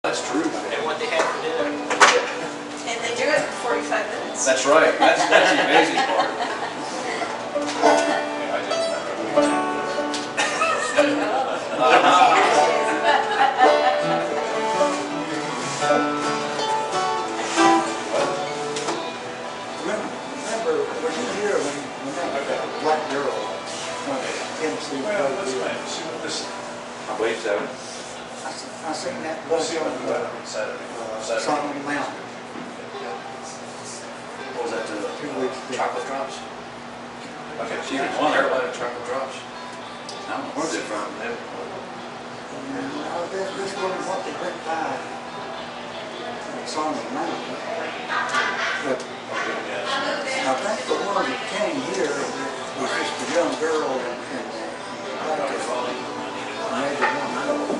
That's true. And what they had for dinner. And they do it in 45 minutes. That's right. That's the amazing part. Yeah, I didn't remember. Remember, were you here when that black girl came to see Well, let's wait and see what this is. I believe so. I seen that We'll bus see what on we got on Saturday. Solomon Mountain What was that? 2 weeks ago. Chocolate drops? Okay, She even won Carolina chocolate drops. I don't know where's it from. This one what they went by Solomon Mountain. But I think the one that came here was just a young girl and maybe one more.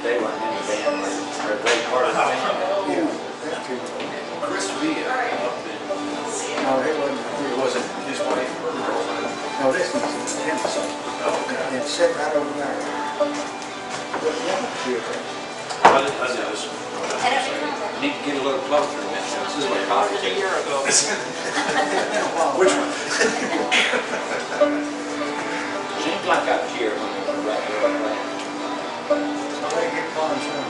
They weren't in the band, or they part of the band. Yeah, that's true. Chris Villa up in, No, it wasn't. it wasn't his wife or girlfriend. No, this one's Tennessee. Oh, okay. And sit right over there. But yeah, here. I did this. Need to get a little closer. This is what coffee A year ago. Which one? Seems like I was here when they were right there on that. They get fun from.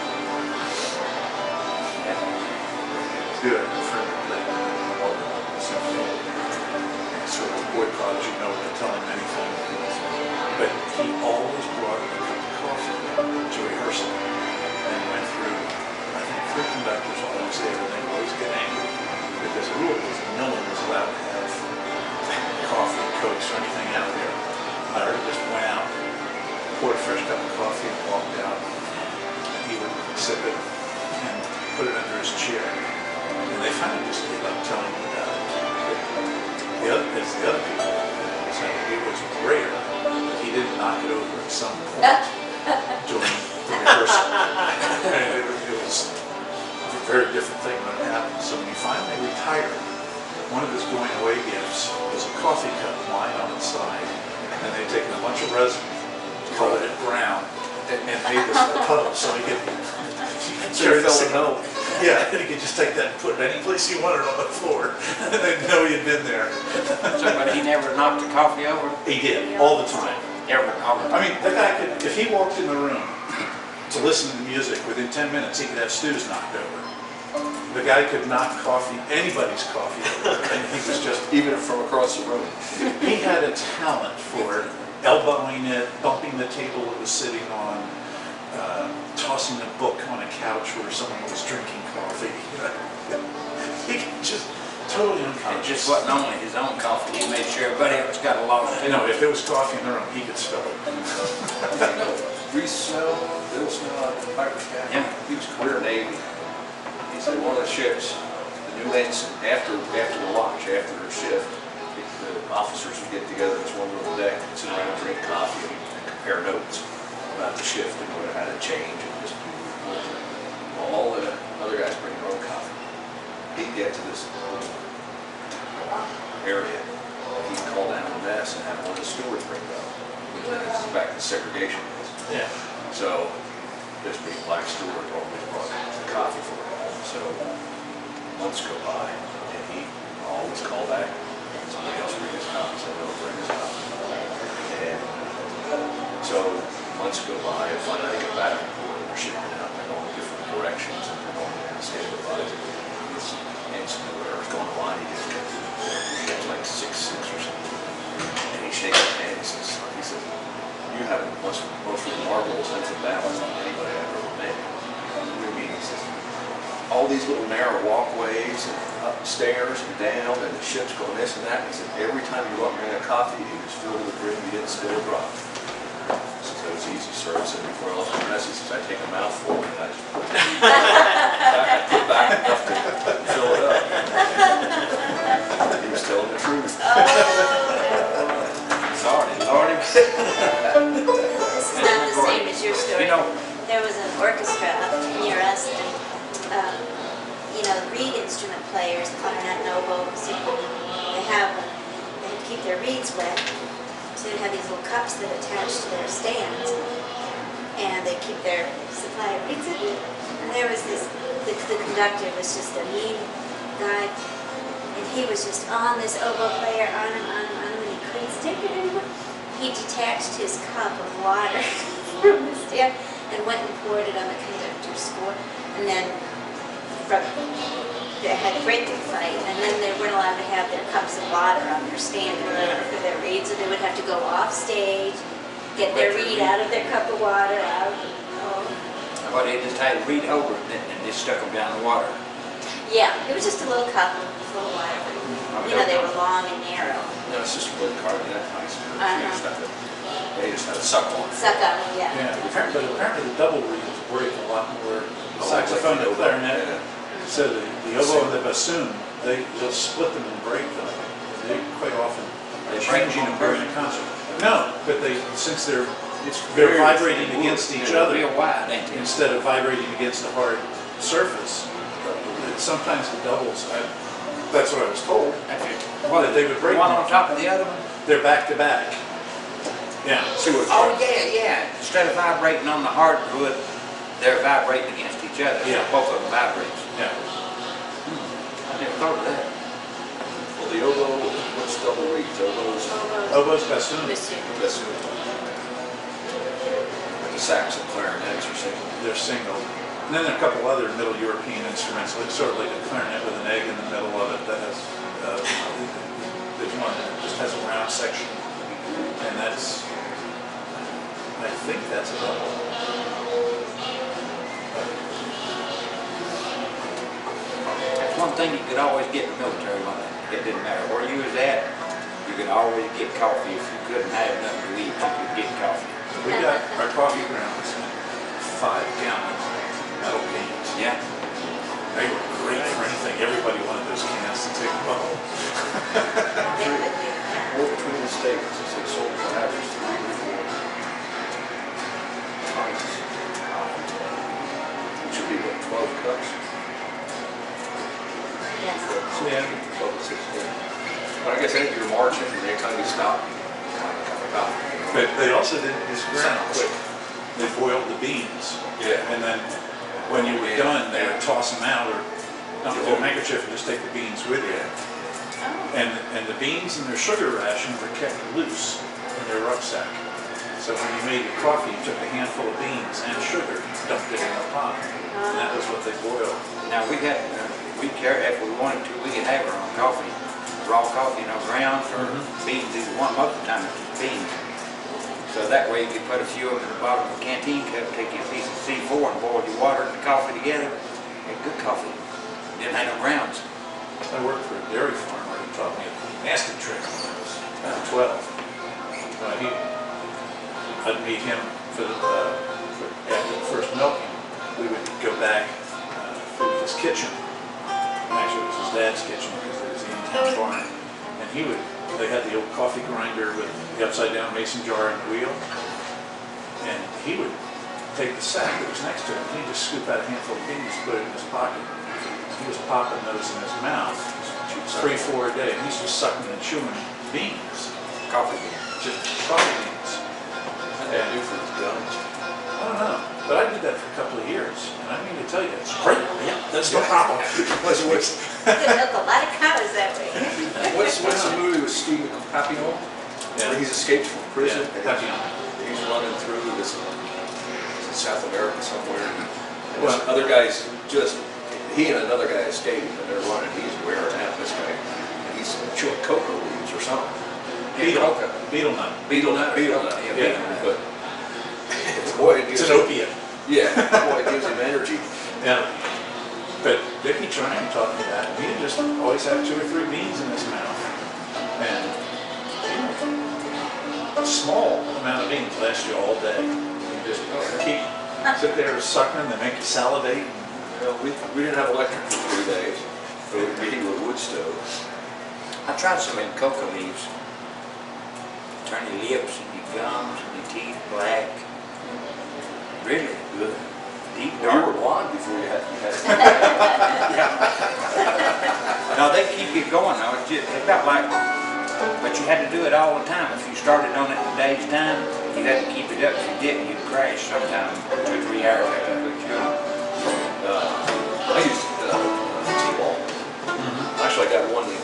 Good. A friend of mine, sort of boy prodigy, no one could tell him anything. But he always brought a cup of coffee to rehearsal and went through, I think, 3 conductors while I was there, and they would always get angry. Because the rule was no one was allowed to have coffee, Cokes, or anything out there. Larry just went out, poured a fresh cup of coffee, and walked out. And he would sip it and put it under his chair. And they finally just gave up telling him about it. The other people said it was rare that he didn't knock it over at some point during the rehearsal. And it was a very different thing when it happened. So when he finally retired, one of his going away gifts was a coffee cup lying on its side. And they'd taken a bunch of resin, colored it brown, and made this puddle so he could carry the home. Yeah, and he could just take that and put it any place he wanted on the floor, and they'd know he had been there. So, but he never knocked the coffee over? He did, all the time. All the time. I mean, the guy could, if he walked in the room to listen to the music, within 10 minutes he could have stews knocked over. The guy could knock coffee, anybody's coffee over, and he was just, Even from across the room. he had a talent for elbowing it, bumping the table it was sitting on, tossing a book on a couch where someone was drinking coffee. He just totally It unconscious. just wasn't only his own coffee, he made sure everybody else got along too. You know, if there was coffee in the room, he could spell it. Reese Snell, Bill Snell out in Piper's Gap. Yeah. He was career Navy. He said one of the ships, the new ensign, after the watch, after their shift, the officers would get together in this one little deck and sit around and drink coffee and compare notes about the shift and what had to change. And just all the other guys bring their own coffee. He'd get to this little area, he'd call down the mess and have one of the stewards bring it up. This is back to segregation days. Yeah. So this big black steward always brought the coffee for him. So months go by and he always call back. Somebody else bring his coffee, somebody else bring his coffee. And so months go by and finally they get back and they're shipping it out. They're going in different directions and they're going to stay with this incident where it's going to lie. He has like 6'6" or something. And he shakes his hand and he says, you have the most remarkable sense of balance than anybody I've ever met. What do you mean? He says, all these little narrow walkways and upstairs and down and the ship's going this and that. He said, every time you go up and bring a coffee, you just fill the brim, you didn't spill a drop. So it was easy, sir. I said, before I left the mess, he says, I take a mouthful and I just put it back enough to fill it up. He was telling the truth. Sorry, Lordy. This is not the same as your story. You know, There was an orchestra up near us, and you know, reed instrument players, clarinet and oboes, they have to keep their reeds wet, so they have these little cups that attach to their stands. and they keep their supply of reeds in it. And there was this, the conductor was just a mean guy, and he was just on this oboe player, on him, and he couldn't stick it anymore. He detached his cup of water from the stand and went and poured it on the conductor's score, and then they had a great big fight, and then they weren't allowed to have their cups of water on their stand for their reeds, so they would have to go off stage, get their reed out of their cup of water, out. Oh. But they just had a reed over it and just stuck them down the water. Yeah, it was just a little cup full of water. You know, they were long and narrow. No, it's just a wood carving, that's nice. Uh-huh. They just had a suck on it. Suck on it, yeah. Yeah, but apparently the double reeds break a lot more. Saxophone and clarinet. So the oboe and the bassoon, they'll split them and break them. They quite often changing them during a concert. No, but since they're vibrating against each other real wide, ain't they? instead of vibrating against a hard surface. Sometimes the doubles, that's what I was told. That they would break one them. on top of the other one? They're back to back. Yeah. Oh yeah. Instead of vibrating on the hardwood, they're vibrating against each other. Yeah. So both of them vibrate. Yeah. I never thought of that. Well, the oboe, what's double reeds? Oboes, Oboes, bassoon. Bassoon. bassoon. The sax and clarinets are single. They're single. And then there are a couple other Middle European instruments, like sort of like a clarinet with an egg in the middle of it that has, there's one that just has a round section. And that's, I think that's a double. That's one thing you could always get in the military on it. It didn't matter where you was at, you could always get coffee. If you couldn't have nothing to eat, you could get coffee. We got our coffee grounds in 5-gallon metal cans. Yeah. They were great for anything. Everybody wanted those cans to take home. War between the states, they sold on average 3 or 4 pints. Which would be what, 12 cups? Yes. Yeah. 12 to 16. But I guess if you're marching, and anytime you stop, kind of about. But they also did this ground quick. They boiled the beans. Yeah. And then when you were done, they would toss them out or dump it in a handkerchief and just take the beans with you. And the beans and their sugar ration were kept loose in their rucksack. So when you made your coffee, you took a handful of beans and sugar, dumped it in a pot, and that was what they boiled. Now we had, we carry, if we wanted to, we could have our own coffee. Raw coffee, you know, grounds or beans, either one, most of the time it's beans. So that way you could put a few of them in the bottom of a canteen cup, take you a piece of C4 and boil your water and the coffee together. Get good coffee. Didn't have no grounds. I worked for a dairy farmer who taught me a nasty trick when I was 12. I'd meet him after the first milking. We would go back through his kitchen. And actually it was his dad's kitchen because it was the in-town farm. And they had the old coffee grinder with the upside down mason jar and wheel. And he would take the sack that was next to him, and he'd just scoop out a handful of beans, put it in his pocket. He was popping those in his mouth 3-4 a day. And he's just sucking and chewing beans. Coffee beans. Just coffee beans. What did they do for his gums? I don't know, but I did that for a couple of years, and I mean to tell you, it's great. Yeah, that's no problem. What's Milk a lot of cows that way. the movie with Steve Papillon? Yeah. Where he's escaped from prison. Yeah, Papillon. He's running through this in South America somewhere. And Well, this other guy's he and another guy escaped, and they're running. He's wearing out this guy. And he's chewing cocoa leaves or something. Beetle Coca. nut. Beetle nut. Yeah. But boy, it It's gives an him, opiate. yeah, boy, it gives him energy. Yeah. But Vicky Tryon taught me that. He just always had 2 or 3 beans in his mouth. And a small amount of beans last you all day. You just sit there sucking them, they make you salivate. Well, we didn't have electric for 3 days. So we'd be eating with wood stove. I tried some of them cocoa leaves. Turn your lips and your gums and your teeth black. Really good. Deep Well, you dark. were blonde before you had No, they keep you going though. It's about like, but you had to do it all the time. If you started on it in a day's time, You had to keep it up. If you didn't, you'd crash sometime 2 or 3 hours after the fuel. I used T-ball. Actually, I got one that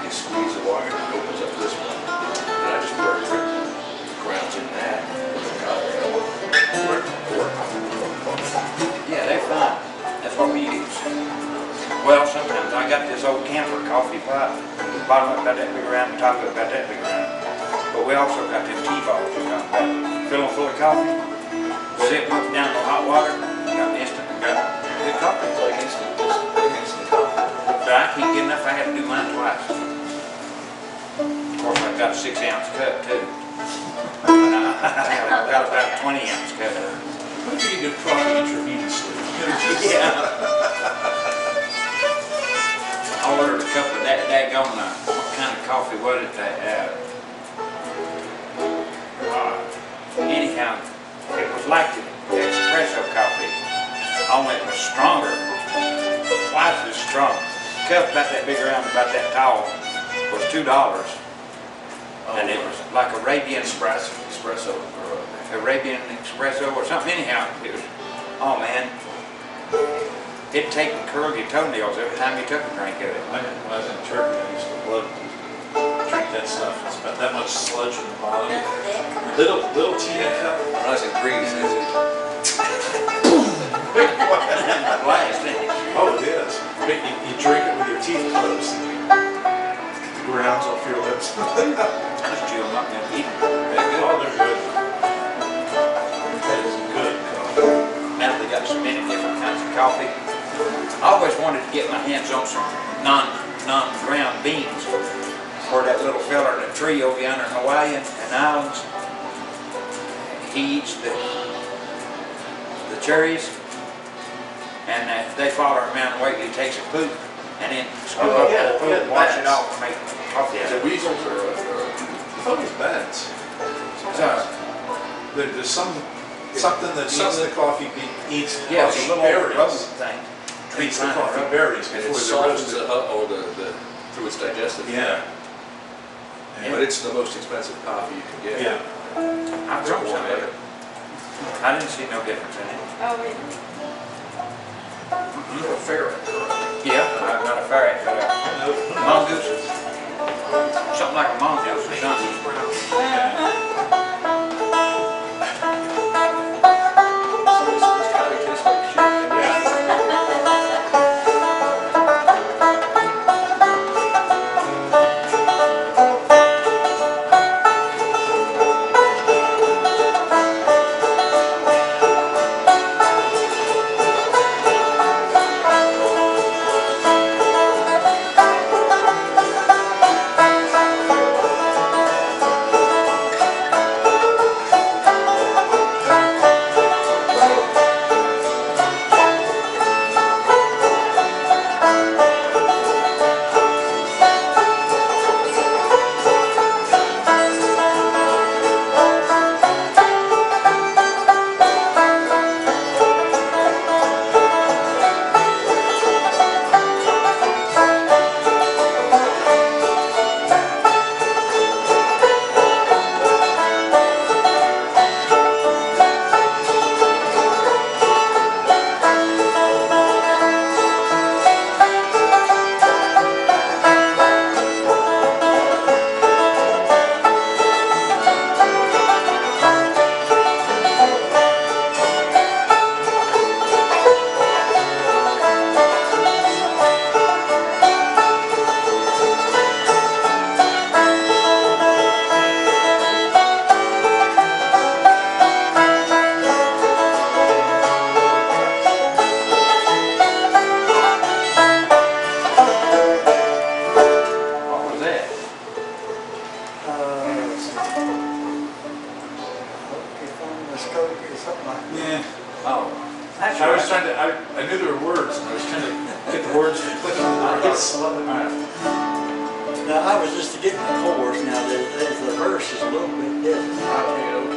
you squeeze the wire and it opens up this one. And I just burn the grounds in that. Yeah, they're fine. That's what we use. Well, sometimes I got this old camper coffee pot. The bottom of it about that big around, the top of it about that big around. But we also got them T-balls. Fill them full of coffee. Sit them down in hot water. Got instant. Got good coffee. It's like instant coffee. But I can't get enough. I had to do mine twice. Of course, I've got a 6-ounce cup too. I've got about a 20-ounce cup. What if you get coffee intravenously? Yeah. I ordered a cup of that daggone, what kind of coffee was it? Anyhow, it was like the espresso coffee, only it was stronger, twice as strong. Cup about that big around, about that tall, was $2. And it was like Arabian Espresso. Arabian espresso or something. Anyhow, it was, oh man, it'd take and curl your toenails every time you took a drink of it. When I was in Turkey, I used to love to drink that stuff. It's about that much sludge in the bottom. Little teeny cup. When I was in Greece, Blast, isn't it? Oh, it is. You drink it with your teeth closed. Get the grounds off your lips. Just chew them up and eat them. They're good. Oh, they're good. That is good coffee. Now they got so many different kinds of coffee. I always wanted to get my hands on some non-ground beans for that little fella in the tree over yonder in Hawaii and islands. He eats the cherries, and they follow him around and wait till he takes a poop, and then scoop up the poop and wash it off and make coffee out the of it. weasels or I thought it was bats. So, There's something that eats the coffee bean, eats yeah, coffee it's a little rubber berries. thing. Eats the coffee berries and it before softens they're it roasted. up through its digestive. Yeah. But it's the most expensive coffee you can get. Yeah. I've drunk some of it. I didn't see no difference in it. Oh, wait. You're a ferret. Yeah, I'm not a ferret, but a mongoose. Something like a mongoose or something. This coffee tastes like shit. I knew there were words, and I was trying to get the words to click on the Yes. Now, I was just getting the chorus. Now, the verse is a little bit different. Okay,